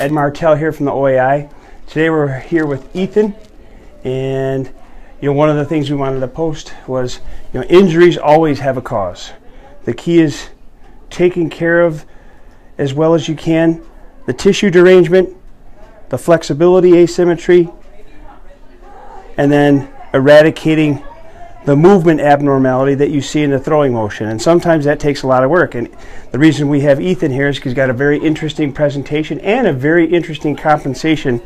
Ed Martel here from the OAI. Today we're here with Ethan, and one of the things we wanted to post was injuries always have a cause. The key is taking care of as well as you can the tissue derangement, the flexibility asymmetry, and then eradicating the movement abnormality that you see in the throwing motion. And sometimes that takes a lot of work. And the reason we have Ethan here is because he's got a very interesting presentation and a very interesting compensation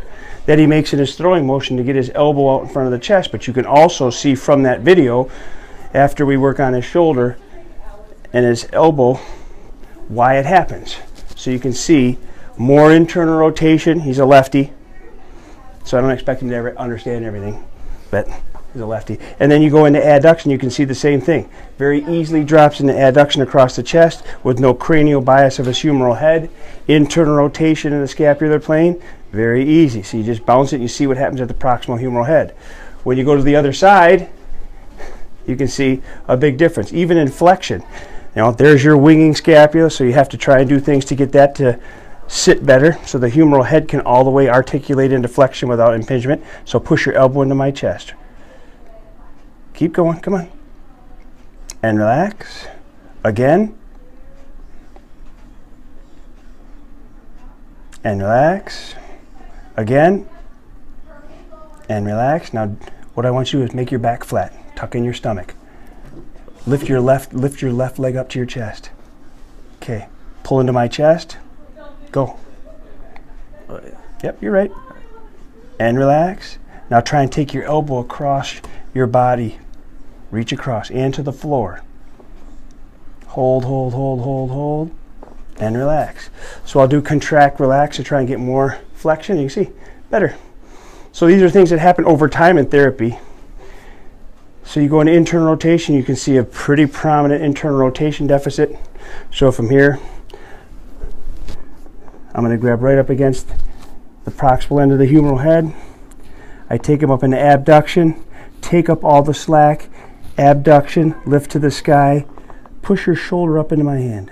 that he makes in his throwing motion to get his elbow out in front of the chest. But you can also see from that video, after we work on his shoulder and his elbow, why it happens. So you can see more internal rotation. He's a lefty, so I don't expect him to ever understand everything, but he's a lefty. And then you go into adduction, you can see the same thing. Very easily drops into adduction across the chest with no cranial bias of his humeral head. Internal rotation in the scapular plane, very easy. So you just bounce it and you see what happens at the proximal humeral head. When you go to the other side, you can see a big difference. Even in flexion, there's your winging scapula, so you have to try and do things to get that to sit better so the humeral head can all the way articulate into flexion without impingement. So push your elbow into my chest. Keep going, come on. And relax. Again. And relax. Again. And relax. Now what I want you to do is make your back flat. Tuck in your stomach. Lift your left leg up to your chest. Okay. Pull into my chest. Go. Yep, you're right. And relax. Now try and take your elbow across your body. Reach across and to the floor. Hold, hold, hold, hold, hold. And relax. So I'll do contract, relax to try and get more flexion. You can see better. So these are things that happen over time in therapy. So you go into internal rotation, you can see a pretty prominent internal rotation deficit. So from here, I'm going to grab right up against the proximal end of the humeral head. I take him up into abduction, take up all the slack, abduction, lift to the sky, push your shoulder up into my hand,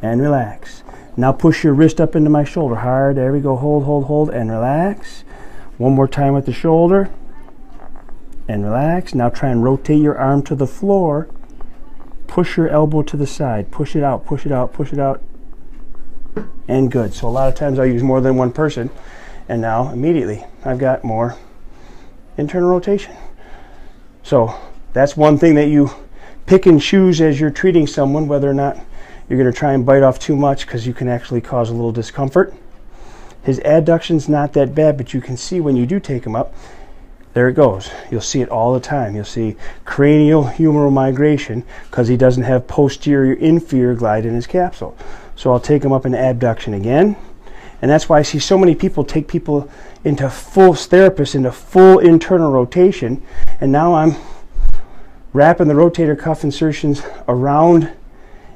and relax. Now push your wrist up into my shoulder hard. There we go. Hold, hold, hold, and relax. One more time with the shoulder, and relax. Now try and rotate your arm to the floor. Push your elbow to the side. Push it out, push it out, push it out. And good. So a lot of times I'll use more than one person, and now immediately I've got more internal rotation. So that's one thing that you pick and choose as you're treating someone, whether or not you're going to try and bite off too much, because you can actually cause a little discomfort. His adduction's not that bad, but you can see when you do take him up, there it goes. You'll see it all the time. You'll see cranial humeral migration because he doesn't have posterior inferior glide in his capsule. So I'll take him up in abduction again. And that's why I see so many people take people into full therapists into full internal rotation. And now I'm wrapping the rotator cuff insertions around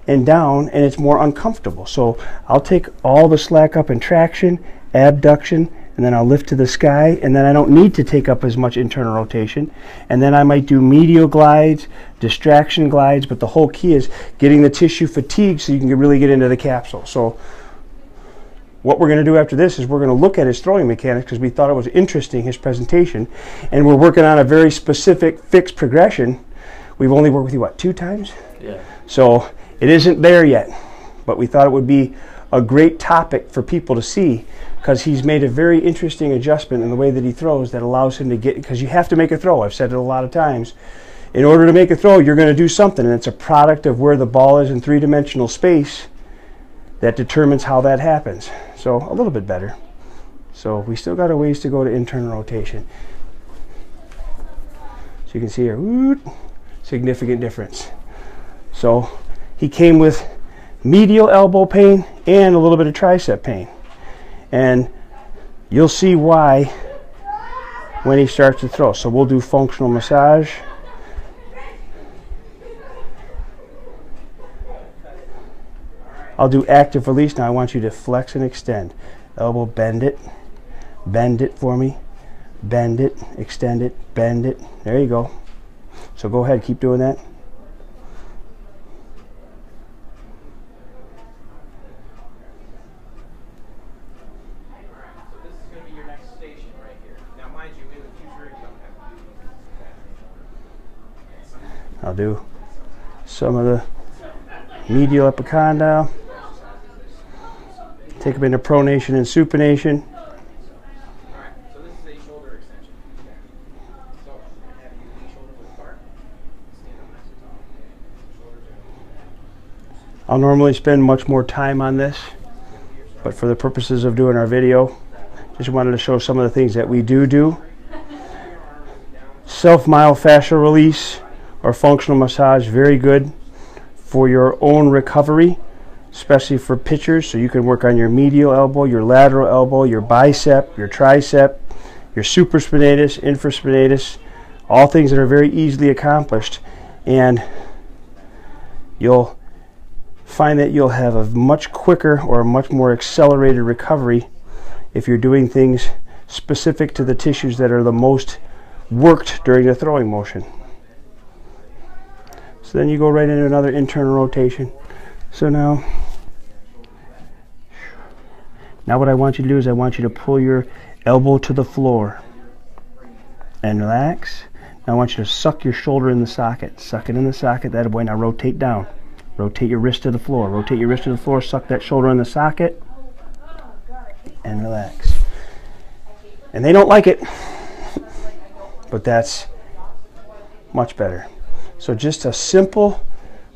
and down, and it's more uncomfortable. So I'll take all the slack up in traction, abduction, and then I'll lift to the sky, and then I don't need to take up as much internal rotation. And then I might do medial glides, distraction glides, but the whole key is getting the tissue fatigued so you can really get into the capsule. So what we're going to do after this is we're going to look at his throwing mechanics, because we thought it was interesting, his presentation, and we're working on a very specific fixed progression. We've only worked with you, what, 2 times? Yeah. So it isn't there yet, but we thought it would be a great topic for people to see, because he's made a very interesting adjustment in the way that he throws that allows him to get, because you have to make a throw. I've said it a lot of times. In order to make a throw, you're going to do something, and it's a product of where the ball is in 3-dimensional space that determines how that happens. So a little bit better. So we still got a ways to go to internal rotation. So you can see here, significant difference. So he came with medial elbow pain and a little bit of tricep pain. And you'll see why when he starts to throw. So we'll do functional massage. I'll do active release. Now I want you to flex and extend. Elbow, bend it for me. Bend it, extend it, bend it. There you go. So go ahead, keep doing that. I'll do some of the medial epicondyle. Take them into pronation and supination. I'll normally spend much more time on this, but for the purposes of doing our video, just wanted to show some of the things that we do. Self-myofascial release or functional massage, very good for your own recovery, especially for pitchers. So you can work on your medial elbow, your lateral elbow, your bicep, your tricep, your supraspinatus, infraspinatus, all things that are very easily accomplished. And you'll find that you'll have a much quicker or a much more accelerated recovery if you're doing things specific to the tissues that are the most worked during the throwing motion. So then you go right into another internal rotation. So now what I want you to do is I want you to pull your elbow to the floor and relax. Now I want you to suck your shoulder in the socket. Suck it in the socket, that way. Now rotate down. Rotate your wrist to the floor. Rotate your wrist to the floor, suck that shoulder in the socket, and relax. And they don't like it, but that's much better. So just a simple,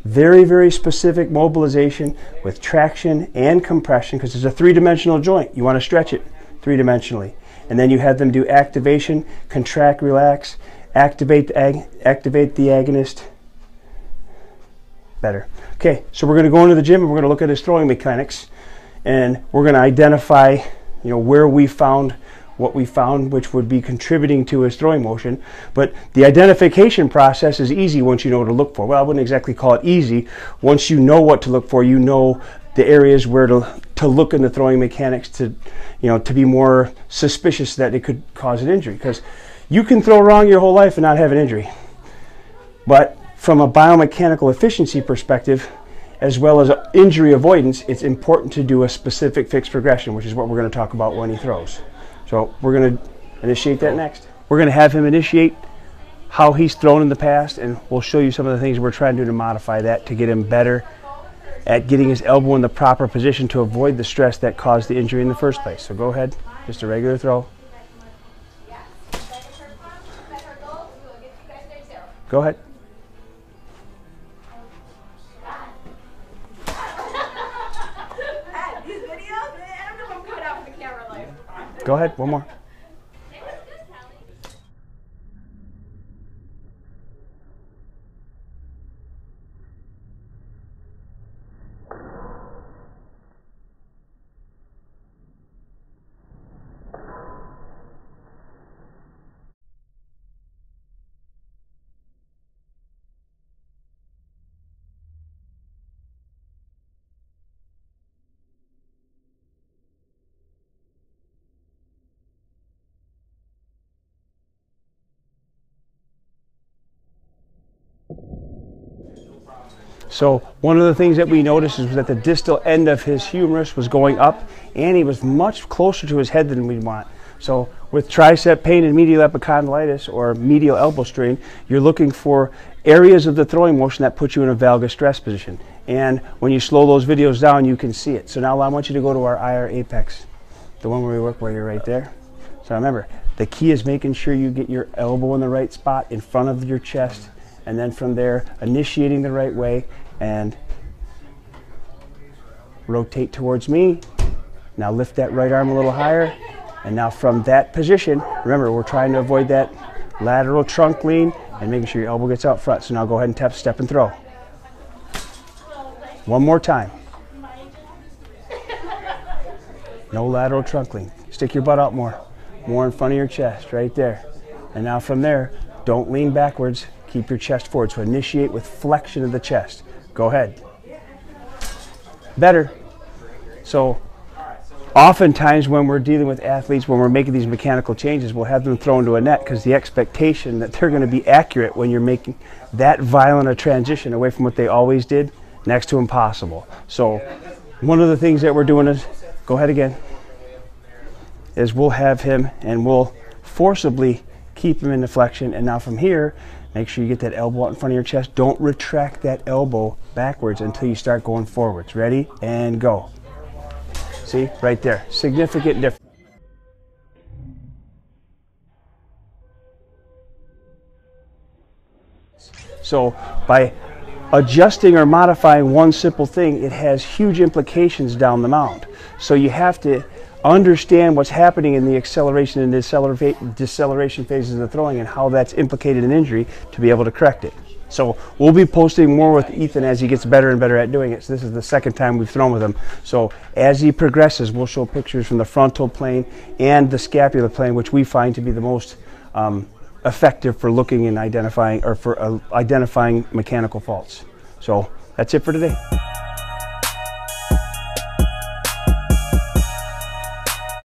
very, very specific mobilization with traction and compression, because it's a three-dimensional joint. You want to stretch it three-dimensionally. And then you have them do activation, contract, relax, activate the agonist. Better. Okay, so we're going to go into the gym and we're going to look at his throwing mechanics, and we're going to identify, where we found what we found, which would be contributing to his throwing motion. But the identification process is easy once you know what to look for. Well, I wouldn't exactly call it easy. Once you know what to look for, you know the areas where to look in the throwing mechanics to be more suspicious that it could cause an injury, because you can throw wrong your whole life and not have an injury. But from a biomechanical efficiency perspective, as well as injury avoidance, it's important to do a specific fixed progression, which is what we're going to talk about when he throws. So we're going to initiate that next. We're going to have him initiate how he's thrown in the past, and we'll show you some of the things we're trying to do to modify that to get him better at getting his elbow in the proper position to avoid the stress that caused the injury in the first place. So go ahead, just a regular throw. Go ahead. Go ahead, one more. So one of the things that we noticed is that the distal end of his humerus was going up, and he was much closer to his head than we'd want. So with tricep pain and medial epicondylitis or medial elbow strain, you're looking for areas of the throwing motion that put you in a valgus stress position. And when you slow those videos down, you can see it. So now I want you to go to our IR apex, the one where we work, where you're right there. So remember, the key is making sure you get your elbow in the right spot in front of your chest, and then from there, initiating the right way, and rotate towards me. Now lift that right arm a little higher, and now from that position, remember, we're trying to avoid that lateral trunk lean and making sure your elbow gets out front. So now go ahead and tap, step, and throw. One more time. No lateral trunk lean. Stick your butt out more in front of your chest, right there. And now from there, don't lean backwards, keep your chest forward. So initiate with flexion of the chest. Go ahead. Better. So oftentimes when we're dealing with athletes, when we're making these mechanical changes, we'll have them thrown to a net, because the expectation that they're going to be accurate when you're making that violent a transition away from what they always did, next to impossible. So one of the things that we're doing is, go ahead again, is we'll have him and we'll forcibly keep him in the flexion, and now from here, Make sure you get that elbow out in front of your chest. Don't retract that elbow backwards until you start going forwards. Ready? And go. See? Right there. Significant difference. So by adjusting or modifying one simple thing, it has huge implications down the mound. So you have to understand what's happening in the acceleration and deceleration phases of the throwing and how that's implicated in injury to be able to correct it. So we'll be posting more with Ethan as he gets better and better at doing it. So this is the second time we've thrown with him. So as he progresses, we'll show pictures from the frontal plane and the scapular plane, which we find to be the most effective for looking and identifying, or for identifying mechanical faults. So that's it for today.